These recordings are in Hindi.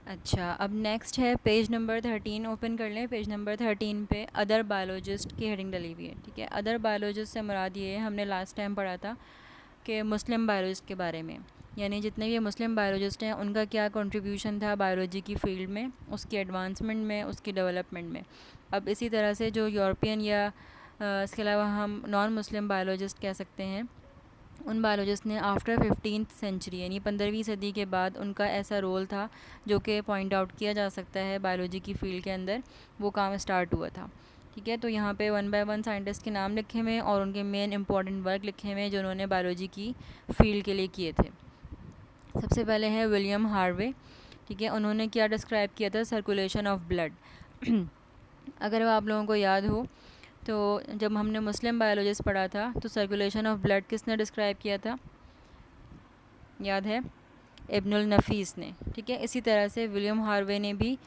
अच्छा, अब नेक्स्ट है पेज नंबर 13 ओपन कर लें। पेज नंबर 13 पे अदर बायोलॉजिस्ट की हेडिंग डली हुई है। ठीक है, अदर बायोलॉजिस्ट से मुराद ये है, हमने लास्ट टाइम पढ़ा था कि मुस्लिम बायोलॉजिस्ट के बारे में, यानी जितने भी मुस्लिम बायोलॉजिस्ट हैं उनका क्या कंट्रीब्यूशन था बायोलॉजी की फ़ील्ड में, उसकी एडवांसमेंट में, उसकी डेवलपमेंट में। अब इसी तरह से जो यूरोपियन या इसके अलावा हम नॉन मुस्लिम बायोलॉजिस्ट कह सकते हैं, उन बायोलॉजिस्ट ने आफ्टर 15th सेंचुरी यानी 15वीं सदी के बाद उनका ऐसा रोल था जो कि पॉइंट आउट किया जा सकता है बायोलॉजी की फ़ील्ड के अंदर, वो काम स्टार्ट हुआ था। ठीक है, तो यहाँ पे 1 बाय 1 साइंटिस्ट के नाम लिखे हुए हैं और उनके मेन इंपॉर्टेंट वर्क लिखे हुए हैं जो उन्होंने बायोलॉजी की फ़ील्ड के लिए किए थे। सबसे पहले है विलियम हार्वे। ठीक है, उन्होंने क्या डिस्क्राइब किया था, सर्कुलेशन ऑफ ब्लड। अगर आप लोगों को याद हो तो जब हमने मुस्लिम बायोलॉजिस्ट पढ़ा था तो सर्कुलेशन ऑफ ब्लड किसने डिस्क्राइब किया था, याद है, इब्नुल नफीस ने। ठीक है, इसी तरह से विलियम हार्वे ने भी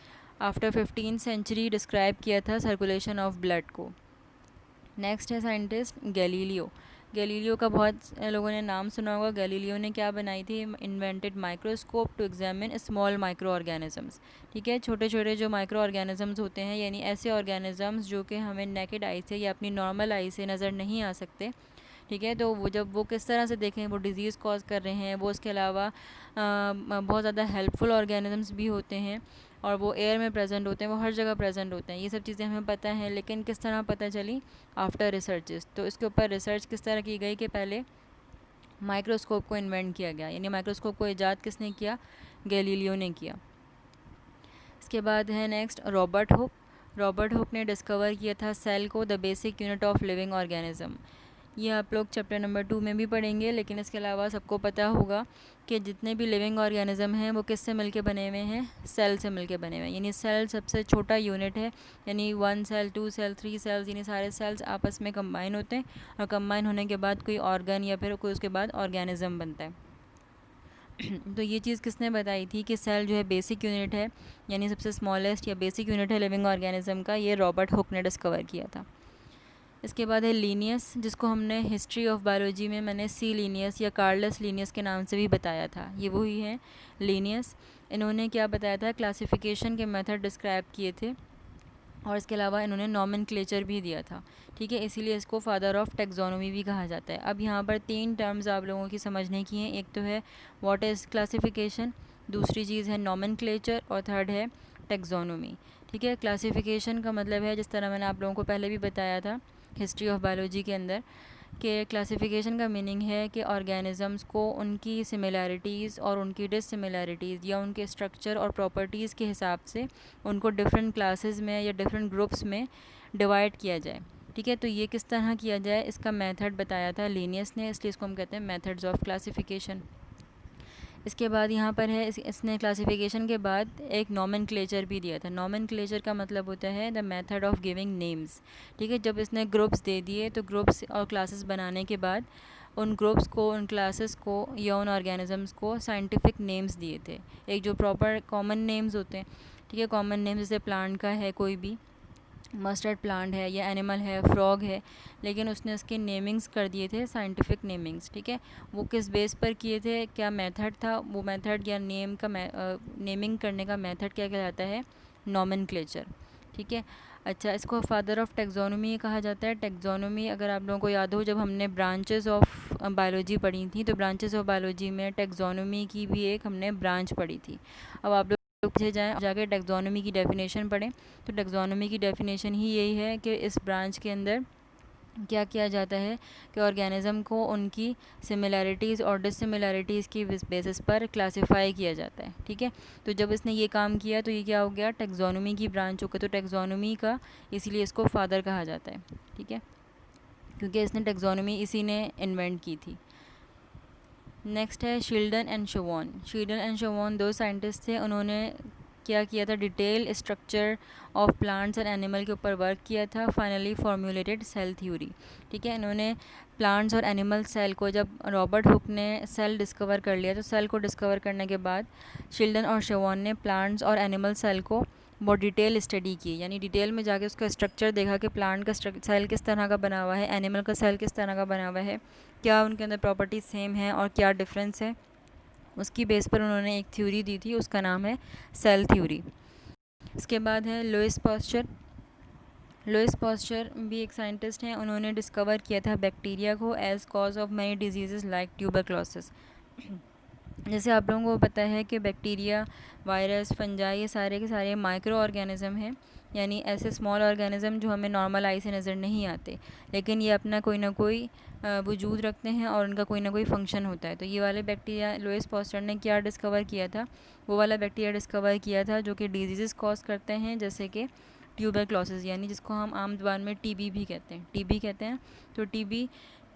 आफ्टर 15th सेंचुरी डिस्क्राइब किया था सर्कुलेशन ऑफ ब्लड को। नेक्स्ट है साइंटिस्ट गैलीलियो। गैलीलियो का बहुत लोगों ने नाम सुना होगा। गैलीलियो ने क्या बनाई थी, invented microscope to examine small micro organisms. ठीक है, छोटे छोटे जो माइक्रो ऑर्गेनिजम्स होते हैं, यानी ऐसे ऑर्गेनिजम्स जो कि हमें नेकेड आई से या अपनी नॉर्मल आई से नज़र नहीं आ सकते। ठीक है, तो वो जब वो किस तरह से देखें वो डिज़ीज़ कॉज कर रहे हैं, वो उसके अलावा बहुत ज़्यादा हेल्पफुल ऑर्गेनिजम्स भी होते हैं और वो एयर में प्रेजेंट होते हैं, वो हर जगह प्रेजेंट होते हैं। ये सब चीज़ें हमें पता है, लेकिन किस तरह पता चली, आफ्टर रिसर्चेस। तो इसके ऊपर रिसर्च किस तरह की गई कि पहले माइक्रोस्कोप को इन्वेंट किया गया, यानी माइक्रोस्कोप को ईजाद किसने किया, गैलीलियो ने किया। इसके बाद है next Robert Hooke. Robert Hooke ने डिस्कवर किया था सेल को, the basic unit of living organism. ये आप लोग चैप्टर नंबर 2 में भी पढ़ेंगे, लेकिन इसके अलावा सबको पता होगा कि जितने भी लिविंग ऑर्गेनिज्म हैं वो किससे मिलके बने हुए हैं, सेल से मिलके बने हुए हैं। यानी सेल सबसे छोटा यूनिट है, यानी 1 सेल, 2 सेल, 3 सेल्स, यानी सारे सेल्स आपस में कंबाइन होते हैं और कंबाइन होने के बाद कोई ऑर्गन या फिर कोई उसके बाद ऑर्गेनिज्म बनता है। तो ये चीज़ किसने बताई थी कि सेल जो है बेसिक यूनिट है, यानी सबसे स्मॉलेस्ट या बेसिक यूनिट है लिविंग ऑर्गेनिज्म का, ये रॉबर्ट हुक ने डिस्कवर किया था। इसके बाद है लीनियस, जिसको हमने हिस्ट्री ऑफ बायोलॉजी में मैंने सी लीनियस या कार्लस लीनियस के नाम से भी बताया था, ये वही है लीनियस। इन्होंने क्या बताया था, क्लासिफिकेशन के मेथड डिस्क्राइब किए थे और इसके अलावा इन्होंने नॉमेनक्लेचर भी दिया था। ठीक है, इसीलिए इसको फादर ऑफ टेक्सोनोमी भी कहा जाता है। अब यहाँ पर 3 टर्म्स आप लोगों की समझने की हैं। एक तो है व्हाट इज़ क्लासिफिकेशन, दूसरी चीज़ है नॉमेनक्लेचर और थर्ड है टेक्सोनोमी। ठीक है, क्लासिफिकेशन का मतलब है, जिस तरह मैंने आप लोगों को पहले भी बताया था हिस्ट्री ऑफ बायोलॉजी के अंदर, कि क्लासिफिकेशन का मीनिंग है कि ऑर्गेनिज़म्स को उनकी सिमिलैरिटीज़ और उनकी डिससिमिलैरिटीज़ या उनके स्ट्रक्चर और प्रॉपर्टीज़ के हिसाब से उनको डिफरेंट क्लासेस में या डिफरेंट ग्रुप्स में डिवाइड किया जाए। ठीक है, तो ये किस तरह किया जाए, इसका मेथड बताया था लीनियस ने, इसलिए इसको हम कहते हैं मेथड्स ऑफ क्लासिफिकेशन। इसके बाद यहाँ पर है इसने क्लासिफिकेशन के बाद एक नॉमेनक्लेचर भी दिया था। नॉमेनक्लेचर का मतलब होता है the method of giving names. ठीक है, जब इसने ग्रुप्स दे दिए तो ग्रुप्स और क्लासेस बनाने के बाद उन ग्रुप्स को, उन क्लासेस को या उन ऑर्गेनिजम्स को साइंटिफिक नेम्स दिए थे। एक जो प्रॉपर कॉमन नेम्स होते हैं, ठीक है, कॉमन नेम्स जैसे प्लांट का है, कोई भी मस्टर्ड प्लांट है या एनिमल है, फ्रॉग है, लेकिन उसने उसके नेमिंग्स कर दिए थे साइंटिफिक नेमिंग्स। ठीक है, वो किस बेस पर किए थे, क्या मेथड था, वो मेथड या नेम का नेमिंग करने का मेथड क्या कहलाता है, नॉमेनक्लेचर। ठीक है, अच्छा, इसको फादर ऑफ टेक्सोनोमी कहा जाता है। टेक्सोनोमी अगर आप लोगों को याद हो, जब हमने ब्रांचेस ऑफ बायोलॉजी पढ़ी थी तो ब्रांचेस ऑफ बायोलॉजी में टेक्सोनोमी की भी एक हमने ब्रांच पढ़ी थी। अब आप लोग पीछे जाएँ, जाके टेक्सोनोमी की डेफिनेशन पढ़ें, तो टेक्सोनोमी की डेफिनेशन ही यही है कि इस ब्रांच के अंदर क्या किया जाता है कि ऑर्गेनिज़म को उनकी सिमिलैरिटीज़ और डिससिमिलैरिटीज़ की बेसिस पर क्लासिफाई किया जाता है। ठीक है, तो जब इसने ये काम किया तो ये क्या हो गया, टेक्सोनोमी की ब्रांच हो गई। तो टेक्सोनोमी का इसीलिए इसको फादर कहा जाता है। ठीक है, क्योंकि इसने टेक्सोनोमी इसी ने इन्वेंट की थी। नेक्स्ट है Schleiden and Sovan. Schleiden and Sovan 2 scientist थे, उन्होंने क्या किया था, detail structure of plants and animal के ऊपर वर्क किया था, फाइनली फॉर्मुलेटेड सेल थ्योरी। ठीक है, इन्होंने प्लांट्स और एनिमल सेल को, जब रॉबर्ट हुक ने सेल डिस्कवर कर लिया तो सेल को डिस्कवर करने के बाद शील्डन और शोवन ने प्लांट्स और एनिमल सेल को बहुत डिटेल स्टडी की, यानी डिटेल में जाके उसका स्ट्रक्चर देखा कि प्लांट का सेल किस तरह का बना हुआ है, एनिमल का सेल किस तरह का बना हुआ है, क्या उनके अंदर प्रॉपर्टीज सेम है और क्या डिफरेंस है। उसकी बेस पर उन्होंने एक थ्योरी दी थी, उसका नाम है सेल थ्योरी। इसके बाद है लुईस पास्चर। लुईस पास्चर भी एक साइंटिस्ट हैं, उन्होंने डिस्कवर किया था बैक्टीरिया को as cause of many diseases like tuberculosis. जैसे आप लोगों को पता है कि बैक्टीरिया, वायरस, फंजाई, ये सारे के सारे माइक्रो ऑर्गेनिज़म हैं, यानी ऐसे स्मॉल ऑर्गेनिज़म जो हमें नॉर्मल आई से नज़र नहीं आते, लेकिन ये अपना कोई ना कोई वजूद रखते हैं और उनका कोई ना कोई फंक्शन होता है। तो ये वाले बैक्टीरिया लुईस पास्चर ने क्या डिस्कवर किया था, वो वाला बैक्टीरिया डिस्कवर किया था जो कि डिजीज़ कॉज करते हैं, जैसे कि ट्यूबरक्लोसिस, यानी जिसको हम आम ज़बान में टीबी भी कहते हैं, टीबी कहते हैं। तो टीबी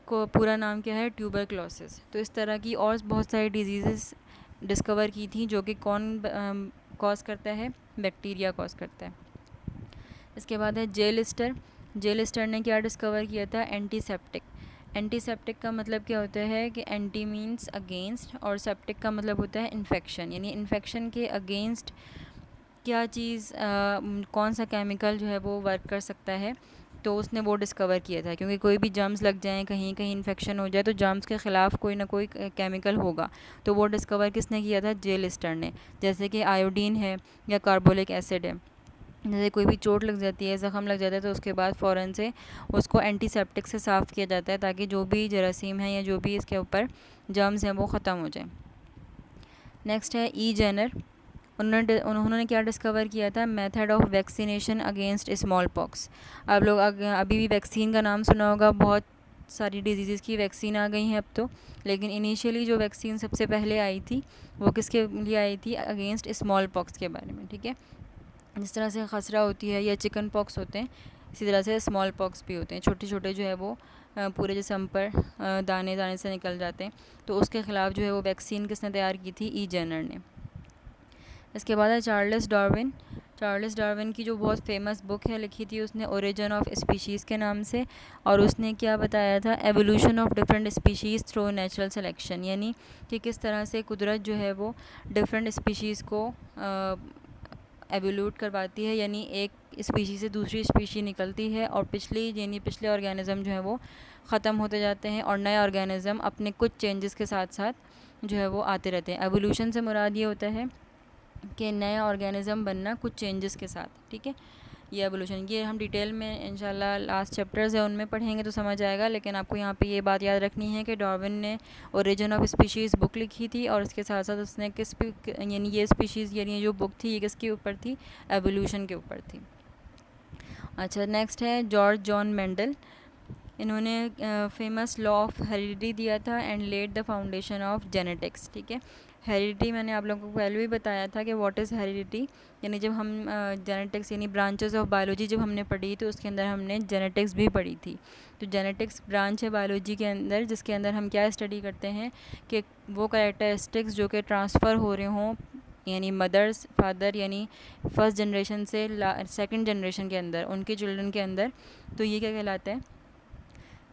को पूरा नाम क्या है, ट्यूबरक्लोसिस। तो इस तरह की और बहुत सारी डिजीज़ डिस्कवर की थी जो कि कौन कॉज करता है, बैक्टीरिया कॉज करता है। इसके बाद है जे लिस्टर। जे लिस्टर ने क्या डिस्कवर किया था, एंटीसेप्टिक। एंटीसेप्टिक का मतलब क्या होता है कि एंटी मीन्स अगेंस्ट और सेप्टिक का मतलब होता है इन्फेक्शन, यानी इन्फेक्शन के अगेंस्ट क्या चीज़ कौन सा केमिकल जो है वो वर्क कर सकता है। तो उसने वो डिस्कवर किया था, क्योंकि कोई भी जर्म्स लग जाएं, कहीं कहीं इन्फेक्शन हो जाए, तो जर्म्स के ख़िलाफ़ कोई ना कोई केमिकल होगा। तो वो डिस्कवर किसने किया था, जे लिस्टर ने। जैसे कि आयोडीन है या कार्बोलिक एसिड है। जैसे कोई भी चोट लग जाती है, ज़ख़म लग जाता है, तो उसके बाद फ़ौरन से उसको एंटीसेप्टिक से साफ़ किया जाता है, ताकि जो भी जरासीम है या जो भी इसके ऊपर जर्म्स हैं वो ख़त्म हो जाए। नेक्स्ट है ई जेनर। उन्होंने क्या डिस्कवर किया था, method of vaccination against small pox. आप लोग अभी भी वैक्सीन का नाम सुना होगा, बहुत सारी डिजीज़ की वैक्सीन आ गई हैं अब तो, लेकिन इनिशियली जो वैक्सीन सबसे पहले आई थी वो किसके लिए आई थी, अगेंस्ट स्मॉल पॉक्स के बारे में। ठीक है, जिस तरह से खसरा होती है या चिकन पॉक्स होते हैं, इसी तरह से स्मॉल पॉक्स भी होते हैं, छोटे छोटे जो है वो पूरे जिस्म पर दाने दाने से निकल जाते हैं। तो उसके ख़िलाफ़ जो है वो वैक्सीन किसने तैयार की थी, ई जेनर ने। इसके बाद है चार्ल्स डार्विन। चार्ल्स डार्विन की जो बहुत फेमस बुक है लिखी थी उसने, ओरिजिन ऑफ स्पीशीज़ के नाम से, और उसने क्या बताया था, evolution of different species through natural selection, यानी कि किस तरह से कुदरत जो है वो डिफरेंट स्पीशीज़ को एवोल्यूट करवाती है, यानी एक स्पीशी से दूसरी स्पीशी निकलती है और पिछले ऑर्गेनिज़म जो है वो ख़त्म होते जाते हैं और नए ऑर्गेनिज़म अपने कुछ चेंजेस के साथ साथ जो है वो आते रहते हैं। एवोल्यूशन से मुराद ये होता है कि नया ऑर्गेनिज़म बनना कुछ चेंजेस के साथ। ठीक है, ये एवोल्यूशन, ये हम डिटेल में इंशाल्लाह लास्ट चैप्टर्स है उनमें पढ़ेंगे तो समझ आएगा, लेकिन आपको यहाँ पे ये बात याद रखनी है कि डार्विन ने ओरिजिन ऑफ स्पीशीज़ बुक लिखी थी, और इसके साथ साथ उसने यानी ये स्पीशीज़, यानी जो बुक थी ये किसके ऊपर थी, एवोल्यूशन के ऊपर थी। अच्छा, नेक्स्ट है जॉर्ज जॉन मेंडल। इन्होंने फेमस लॉ ऑफ हेरिडिटी दिया था and laid the foundation of genetics. ठीक है, हेरिडिटी मैंने आप लोगों को पहले भी बताया था कि व्हाट इज़ हेरिडिटी, यानी जब हम जेनेटिक्स यानी ब्रांचेस ऑफ बायोलॉजी जब हमने पढ़ी तो उसके अंदर हमने जेनेटिक्स भी पढ़ी थी। तो जेनेटिक्स ब्रांच है बायोलॉजी के अंदर, जिसके अंदर हम क्या स्टडी करते हैं कि वो कैरेक्टरिस्टिक्स जो कि ट्रांसफ़र हो रहे हों, यानी मदर्स फादर यानी फर्स्ट जनरेशन से सेकंड जनरेशन के अंदर, उनके चिल्ड्रन के अंदर, तो ये क्या कहलाता है,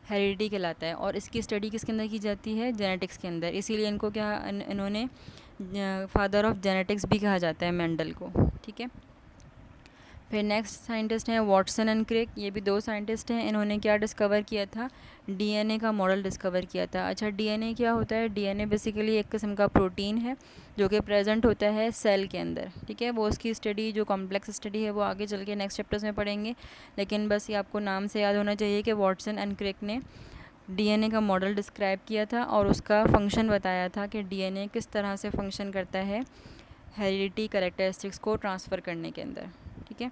हेरिडिटी कहलाता है। और इसकी स्टडी किसके अंदर की जाती है, जेनेटिक्स के अंदर, इसीलिए इनको क्या इन्होंने फादर ऑफ जेनेटिक्स भी कहा जाता है मेंडल को। ठीक है, फिर नेक्स्ट साइंटिस्ट हैं वाटसन एंड क्रिक। ये भी दो साइंटिस्ट हैं, इन्होंने क्या डिस्कवर किया था, डीएनए का मॉडल डिस्कवर किया था। अच्छा, डीएनए क्या होता है, डीएनए बेसिकली एक किस्म का प्रोटीन है जो कि प्रेजेंट होता है सेल के अंदर। ठीक है, वो उसकी स्टडी जो कॉम्प्लेक्स स्टडी है वो आगे चल के नेक्स्ट चैप्टर्स में पढ़ेंगे, लेकिन बस ये आपको नाम से याद होना चाहिए कि वाटसन एंड क्रिक ने डीएनए का मॉडल डिस्क्राइब किया था और उसका फंक्शन बताया था कि डीएनए किस तरह से फंक्शन करता है हेरिडिटी कैरेक्टरिस्टिक्स को ट्रांसफ़र करने के अंदर। ठीक है।